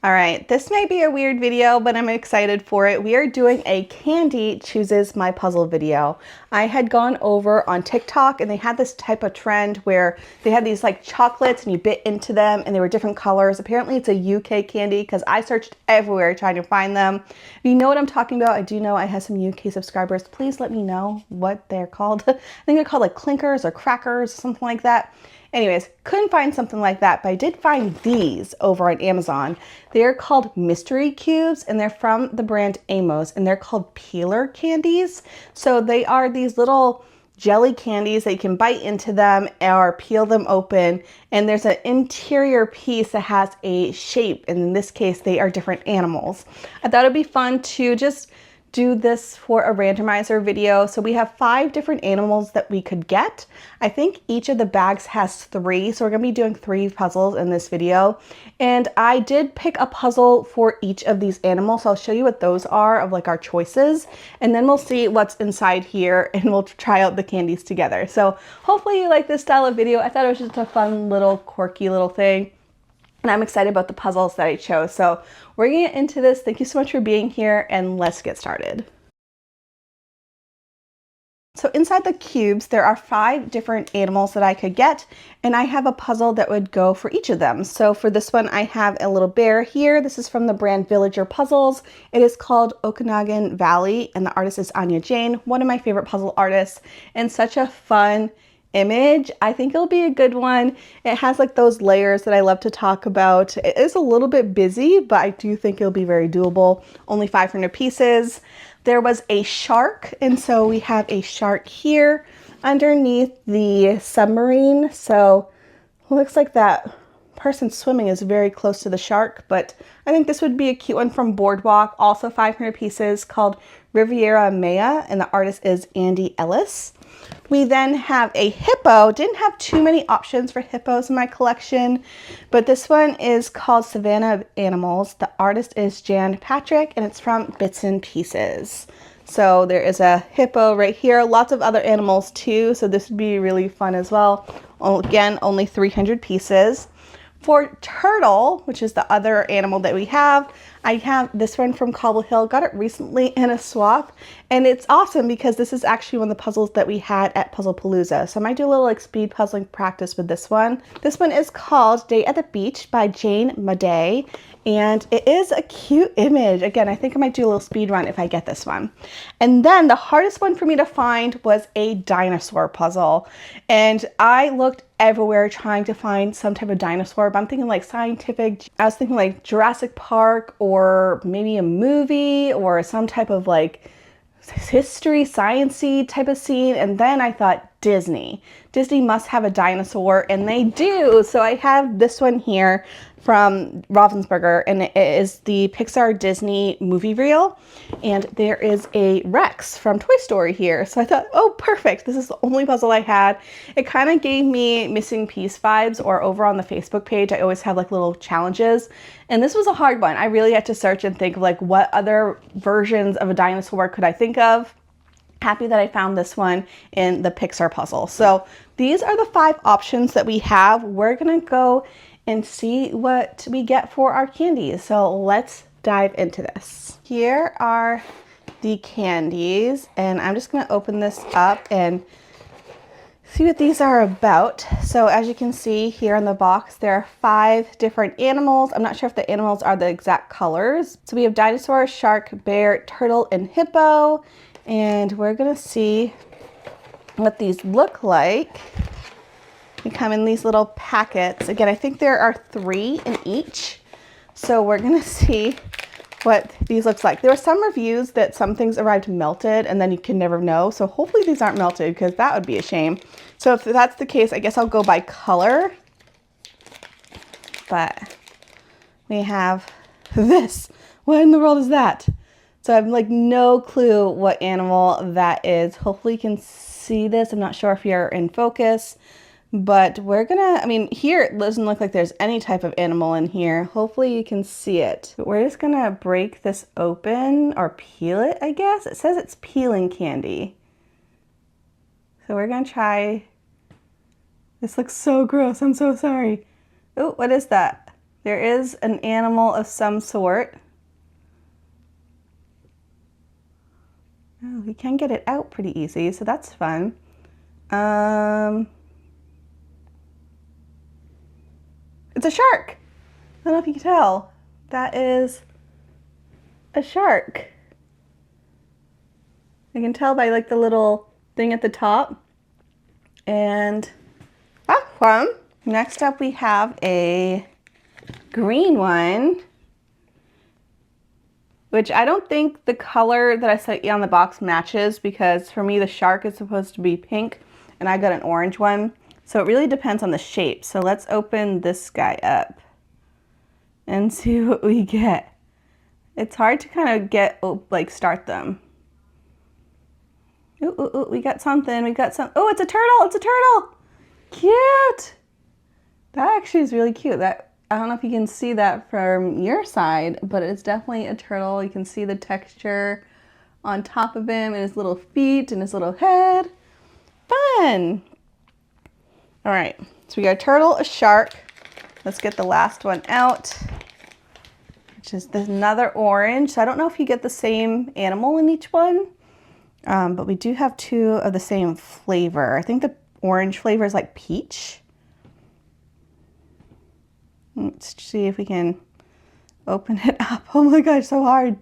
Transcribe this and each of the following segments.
All right, this may be a weird video, but I'm excited for it. We are doing a Candy chooses my puzzle video. I had gone over on TikTok and they had this type of trend where they had these like chocolates and you bit into them and they were different colors. Apparently it's a UK candy because I searched everywhere trying to find them. If you know what I'm talking about, I do know I have some UK subscribers. Please let me know what they're called. I think they're called like clinkers or crackers, something like that. Anyways, couldn't find something like that, but I did find these over on Amazon. They're called mystery cubes and they're from the brand Amos and they're called peeler candies. So they are these little jelly candies that you can bite into them or peel them open. And there's an interior piece that has a shape. And in this case, they are different animals. I thought it'd be fun to just do this for a randomizer video. So we have 5 different animals that we could get. I think each of the bags has 3. So we're gonna be doing 3 puzzles in this video. And I did pick a puzzle for each of these animals. So I'll show you what those are of like our choices. And then we'll see what's inside here and we'll try out the candies together. So hopefully you like this style of video. I thought it was just a fun little quirky little thing. And I'm excited about the puzzles that I chose. So we're gonna get into this. Thank you so much for being here and let's get started. So inside the cubes, there are 5 different animals that I could get, and I have a puzzle that would go for each of them. So for this one, I have a little bear here. This is from the brand Villager Puzzles. It is called Okanagan Valley, and the artist is Anya Jane, one of my favorite puzzle artists, and such a fun image. I think it'll be a good one. It has like those layers that I love to talk about. It is a little bit busy, but I do think it'll be very doable. Only 500 pieces. There was a shark, and so we have a shark here underneath the submarine. So it looks like that person swimming is very close to the shark, but I think this would be a cute one from Boardwalk. Also 500 pieces, called Riviera Maya, and the artist is Andy Ellis. We then have a hippo. Didn't have too many options for hippos in my collection, but this one is called Savannah Animals. The artist is Jan Patrick, and it's from Bits and Pieces. So there is a hippo right here. Lots of other animals too, so this would be really fun as well. Again, only 300 pieces. For turtle, which is the other animal that we have, I have this one from Cobble Hill. Got it recently in a swap, and it's awesome because this is actually one of the puzzles that we had at Puzzlepalooza. So I might do a little like speed puzzling practice with this one. This one is called Day at the Beach by Jane Madej, and it is a cute image. Again, I think I might do a little speed run if I get this one. And then the hardest one for me to find was a dinosaur puzzle, and I looked everywhere trying to find some type of dinosaur, but I'm thinking like scientific. I was thinking like Jurassic Park or maybe a movie or some type of like history, science-y type of scene. And then I thought Disney. Disney must have a dinosaur, and they do. So I have this one here from Ravensburger, and it is the Pixar Disney movie reel. And there is a Rex from Toy Story here. So I thought, oh, perfect. This is the only puzzle I had. It kind of gave me Missing Piece vibes, or over on the Facebook page, I always have like little challenges. And this was a hard one. I really had to search and think of like what other versions of a dinosaur could I think of. Happy that I found this one in the Pixar puzzle. So these are the 5 options that we have. We're gonna go and see what we get for our candies. So let's dive into this. Here are the candies, and I'm just gonna open this up and see what these are about. So as you can see here in the box, there are 5 different animals. I'm not sure if the animals are the exact colors. So we have dinosaur, shark, bear, turtle, and hippo. And we're gonna see what these look like. They come in these little packets. Again, I think there are 3 in each. So we're gonna see what these looks like. There were some reviews that some things arrived melted and then you can never know. So hopefully these aren't melted because that would be a shame. So if that's the case, I guess I'll go by color. But we have this. What in the world is that? So I have like no clue what animal that is. Hopefully you can see this. I'm not sure if you're in focus, but we're gonna, I mean, here it doesn't look like there's any type of animal in here. Hopefully you can see it. But we're just gonna break this open or peel it, I guess. It says it's peeling candy. So we're gonna try. This looks so gross. I'm so sorry. Oh, what is that? There is an animal of some sort. Oh, we can get it out pretty easy, so that's fun. It's a shark. I don't know if you can tell. That is a shark. I can tell by like the little thing at the top. And fun. Next up we have a green one, which I don't think the color that I set on the box matches, because for me the shark is supposed to be pink and I got an orange one. So it really depends on the shape. So let's open this guy up and see what we get. It's hard to kind of get, start them. Ooh, we got something, oh, it's a turtle, it's a turtle! Cute! That actually is really cute. That, I don't know if you can see that from your side, but it's definitely a turtle. You can see the texture on top of him and his little feet and his little head. Fun! All right, so we got a turtle, a shark. Let's get the last one out, which is another orange. So I don't know if you get the same animal in each one, but we do have two of the same flavor. I think the orange flavor is like peach. Let's see if we can open it up. Oh my gosh, so hard.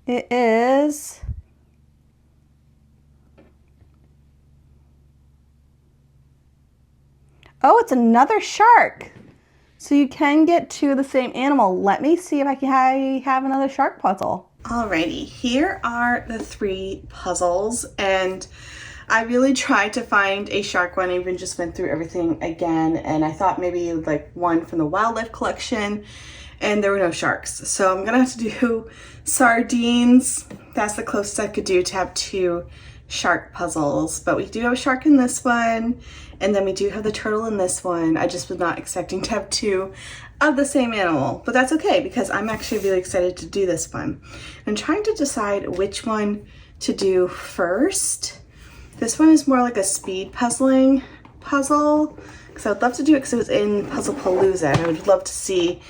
It is oh, it's another shark. So you can get two of the same animal. Let me see if I can have another shark puzzle. Alrighty, here are the three puzzles, and I really tried to find a shark one. I even just went through everything again, and I thought maybe like one from the wildlife collection, and there were no sharks. So I'm gonna have to do sardines. That's the closest I could do to have two shark puzzles, but we do have a shark in this one, and then we do have the turtle in this one. I just was not expecting to have two of the same animal, but that's okay because I'm actually really excited to do this one. I'm trying to decide which one to do first. This one is more like a speed puzzling puzzle, because I would love to do it because it was in Puzzle Palooza, and I would love to see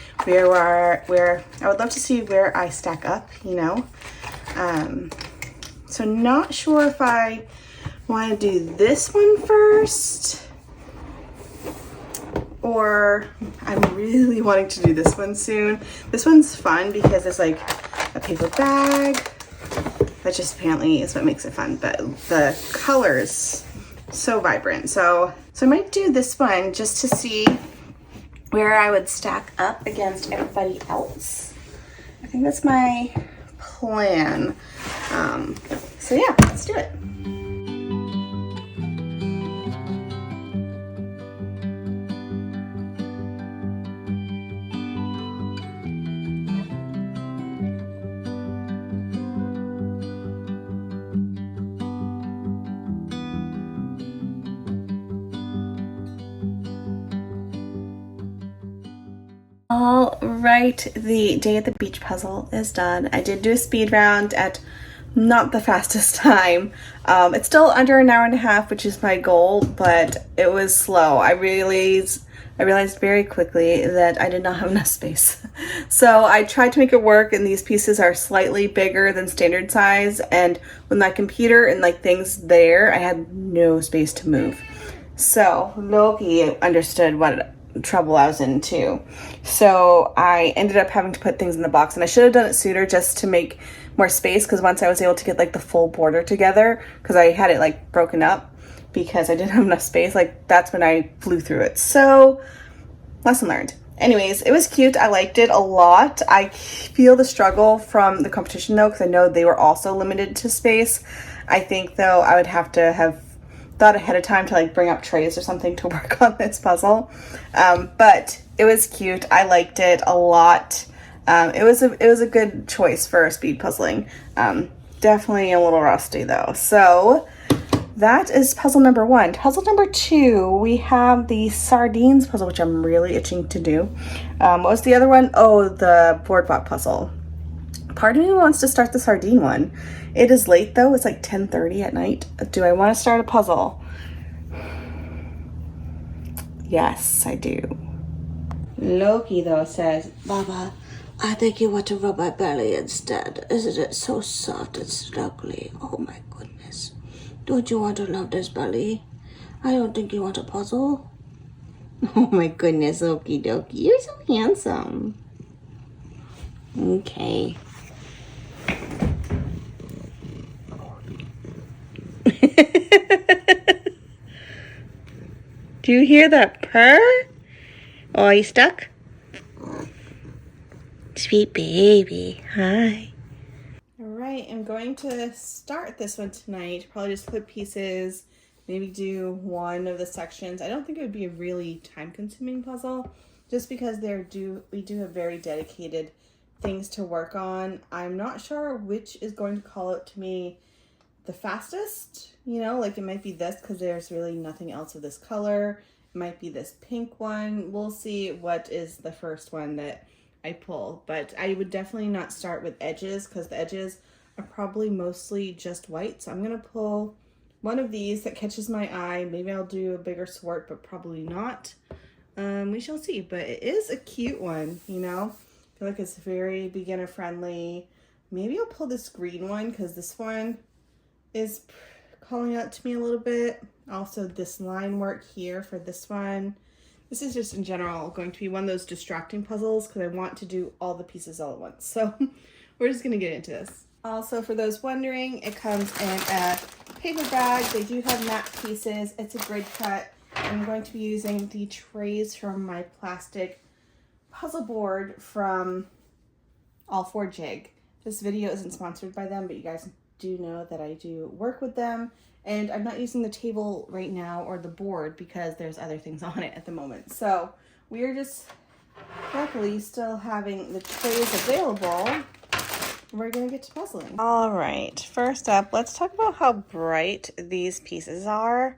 where I stack up, you know. So not sure if I want to do this one first, or I'm really wanting to do this one soon. This one's fun because it's like a paper bag. That just apparently is what makes it fun, but the colors so vibrant. So I might do this one just to see where I would stack up against everybody else. I think that's my plan. So yeah, let's do it. All right, the day at the beach puzzle is done. I did do a speed round at not the fastest time. It's still under an hour and a half, which is my goal, but it was slow. I realized very quickly that I did not have enough space. So I tried to make it work, and these pieces are slightly bigger than standard size, and with my computer and like things there, I had no space to move. So Loki understood what trouble I was in too. So I ended up having to put things in the box, and I should have done it sooner just to make more space, because once I was able to get like the full border together, because I had it like broken up because I didn't have enough space, like that's when I flew through it. So lesson learned. Anyways, it was cute. I liked it a lot. I feel the struggle from the competition though, because I know they were also limited to space. I think though I would have to have thought ahead of time to like bring up trays or something to work on this puzzle. But it was cute. I liked it a lot. It was a good choice for speed puzzling. Definitely a little rusty though. So that is puzzle number one. Puzzle number two, we have the sardines puzzle, which I'm really itching to do. What was the other one? Oh, the boardwalk puzzle. Part of me wants to start the sardine one. It is late though. It's like 10:30 at night. Do I want to start a puzzle? Yes, I do. Loki, though, says, Baba, I think you want to rub my belly instead. Isn't it so soft and snuggly? Oh my goodness. Don't you want to love this belly? I don't think you want a puzzle. oh my goodness, Loki Dokie, you're so handsome. Okay. Do you hear that purr? Oh, are you stuck? Sweet baby. Hi. All right, I'm going to start this one tonight. Probably just put pieces, maybe do one of the sections. I don't think it would be a really time-consuming puzzle, just because we do have very dedicated things to work on. I'm not sure which is going to call out to me the fastest, you know, like it might be this because there's really nothing else of this color. It might be this pink one. We'll see what is the first one that I pull, but I would definitely not start with edges because the edges are probably mostly just white. So I'm going to pull one of these that catches my eye. Maybe I'll do a bigger swart, but probably not. We shall see, but it is a cute one, you know. I feel like it's very beginner friendly. Maybe I'll pull this green one because this one is calling out to me a little bit. Also, this line work here for this one. This is just in general going to be one of those distracting puzzles because I want to do all the pieces all at once. So we're just going to get into this. Also, for those wondering, it comes in a paper bag. They do have matte pieces. It's a grid cut. I'm going to be using the trays from my plastic puzzle board from All4Jig. This video isn't sponsored by them, but you guys do know that I do work with them, and I'm not using the table right now or the board because there's other things on it at the moment. So we are just luckily still having the trays available. We're gonna get to puzzling. All right, first up, let's talk about how bright these pieces are.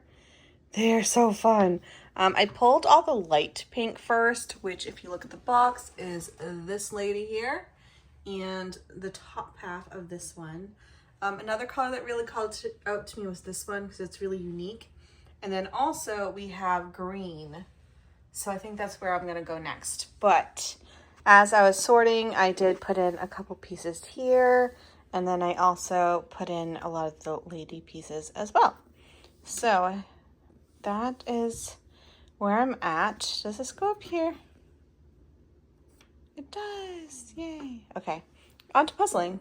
They're so fun. I pulled all the light pink first, which if you look at the box is this lady here and the top half of this one. Another color that really called out to me was this one because it's really unique. And then also we have green. So I think that's where I'm going to go next. But as I was sorting, I did put in a couple pieces here. And then I also put in a lot of the lady pieces as well. So that is where I'm at. Does this go up here? It does. Yay. Okay. On to puzzling.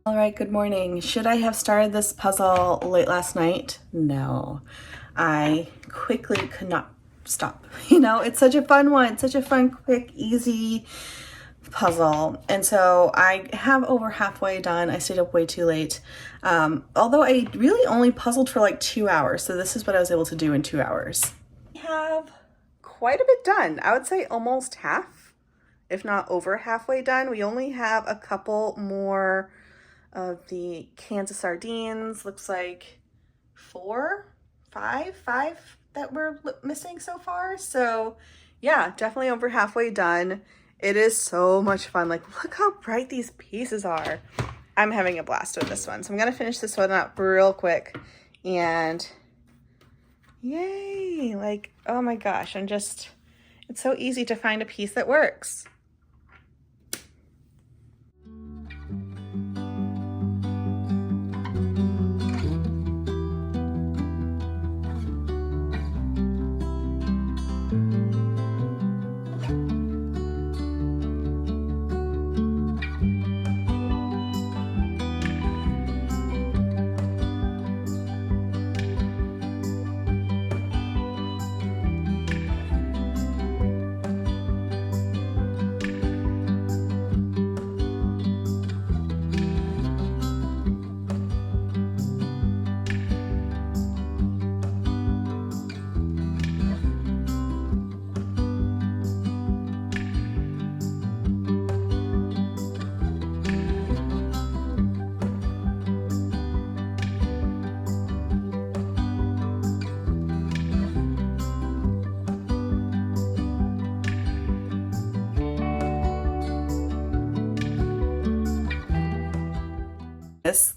All right, good morning. Should I have started this puzzle late last night? No, I quickly could not stop. You know, it's such a fun one. It's such a fun, quick, easy puzzle. And so I have over halfway done. I stayed up way too late. Although I really only puzzled for like 2 hours. So this is what I was able to do in 2 hours. We have quite a bit done. I would say almost half, if not over halfway done. We only have a couple more of the cans of sardines. Looks like 5 that we're missing so far. So yeah, definitely over halfway done. It is so much fun. Like, look how bright these pieces are. I'm having a blast with this one. So I'm gonna finish this one up real quick and yay, like, oh my gosh, it's so easy to find a piece that works.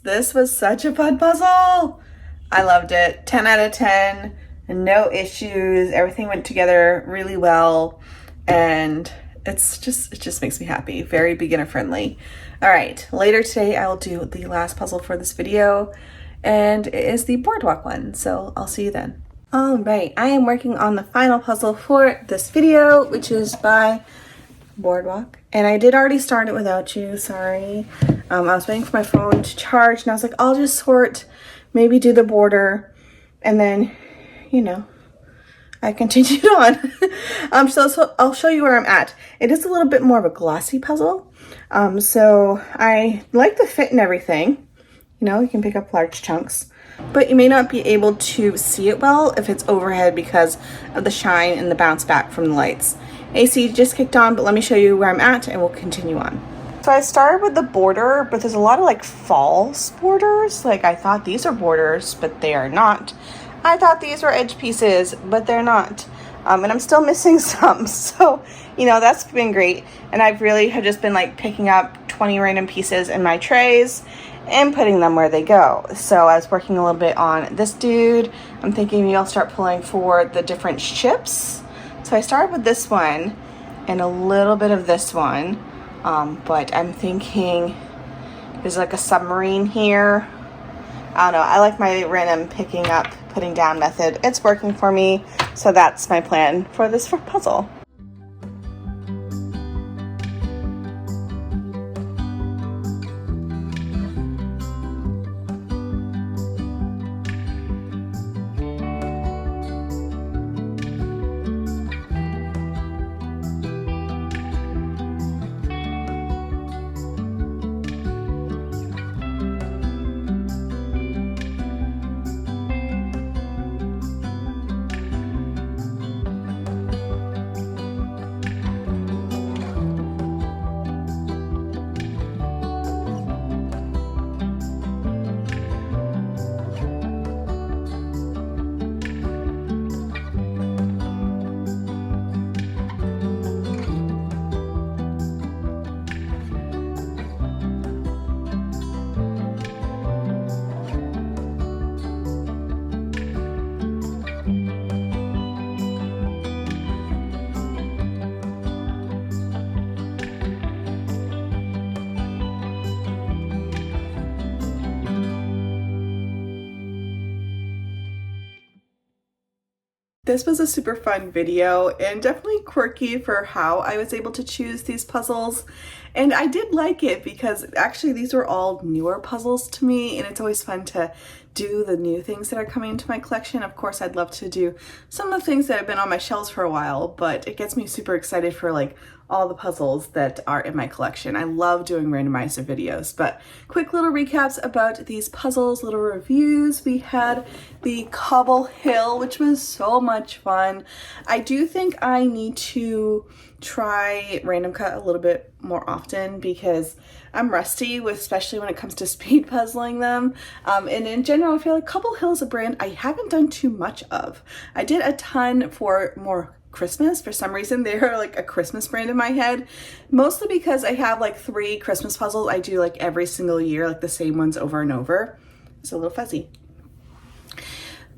This was such a fun puzzle. I loved it. 10 out of 10. No issues. Everything went together really well. And it just makes me happy. Very beginner friendly. All right, later today I will do the last puzzle for this video, and it is the boardwalk one. So I'll see you then. All right, I am working on the final puzzle for this video, which is by Boardwalk. And I did already start it without you, sorry. I was waiting for my phone to charge, and I was like, I'll just sort, maybe do the border, and then, you know, I continued on. So I'll show you where I'm at. It is a little bit more of a glossy puzzle. So I like the fit and everything. You know, you can pick up large chunks, but you may not be able to see it well if it's overhead because of the shine and the bounce back from the lights. AC just kicked on, but let me show you where I'm at and we'll continue on. So I started with the border, but there's a lot of like false borders. Like I thought these are borders, but they are not. I thought these were edge pieces, but they're not. And I'm still missing some. So, you know, that's been great. And I've really have just been like picking up 20 random pieces in my trays and putting them where they go. So I was working a little bit on this dude. I'm thinking maybe I'll start pulling for the different ships. So I started with this one and a little bit of this one. But I'm thinking there's like a submarine here. I don't know. I like my random picking up, putting down method. It's working for me. So that's my plan for this puzzle. This was a super fun video and definitely quirky for how I was able to choose these puzzles. And I did like it because actually these were all newer puzzles to me, and it's always fun to do the new things that are coming into my collection. Of course, I'd love to do some of the things that have been on my shelves for a while, but it gets me super excited for like all the puzzles that are in my collection. I love doing randomizer videos, but quick little recaps about these puzzles, little reviews. We had the Cobble Hill, which was so much fun. I do think I need to try random cut a little bit more often because I'm rusty with, especially when it comes to speed puzzling them. And in general, I feel like Cobble Hill is a brand I haven't done too much of. I did a ton for more Christmas. For some reason, they're like a Christmas brand in my head, mostly because I have like 3 Christmas puzzles I do like every single year, like the same ones over and over. It's a little fuzzy.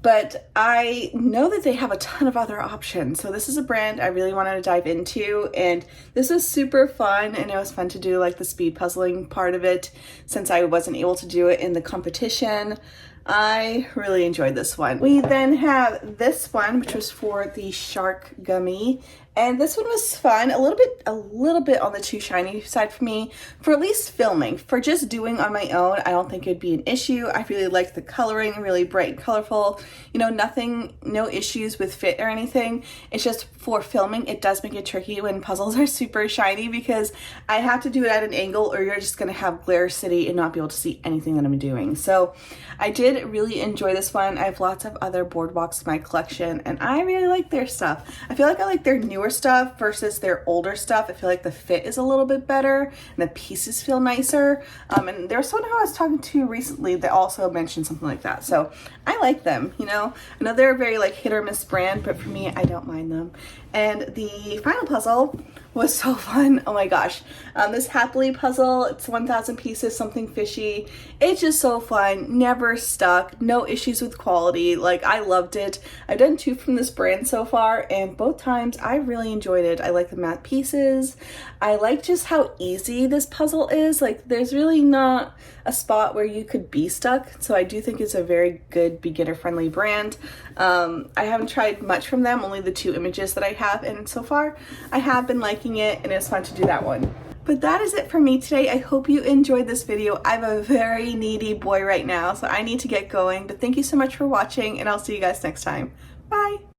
But I know that they have a ton of other options. So this is a brand I really wanted to dive into, and this was super fun, and it was fun to do like the speed puzzling part of it since I wasn't able to do it in the competition. I really enjoyed this one. We then have this one, which was for the shark gummy. And this one was fun, a little bit on the too shiny side for me, for at least filming. For just doing on my own, I don't think it'd be an issue. I really liked the coloring, really bright and colorful. You know, no issues with fit or anything. It's just for filming, it does make it tricky when puzzles are super shiny because I have to do it at an angle or you're just gonna have glare city and not be able to see anything that I'm doing. So I did really enjoy this one. I have lots of other boardwalks in my collection and I really like their stuff. I feel like I like their newer stuff versus their older stuff. I feel like the fit is a little bit better and the pieces feel nicer. And there was someone who I was talking to recently that also mentioned something like that. So I like them, you know. I know they're a very like hit or miss brand, but for me, I don't mind them. And the final puzzle was so fun. Oh my gosh. This Happily puzzle, it's 1,000 pieces, something fishy. It's just so fun, never stuck, no issues with quality. Like, I loved it. I've done 2 from this brand so far, and both times I really enjoyed it. I like the matte pieces. I like just how easy this puzzle is. Like, there's really not a spot where you could be stuck. So I do think it's a very good beginner-friendly brand. I haven't tried much from them, only the 2 images that I have, and so far I have been liking it, and it's fun to do that one. But that is it for me today. I hope you enjoyed this video. I have a very needy boy right now, so I need to get going. But thank you so much for watching, and I'll see you guys next time. Bye!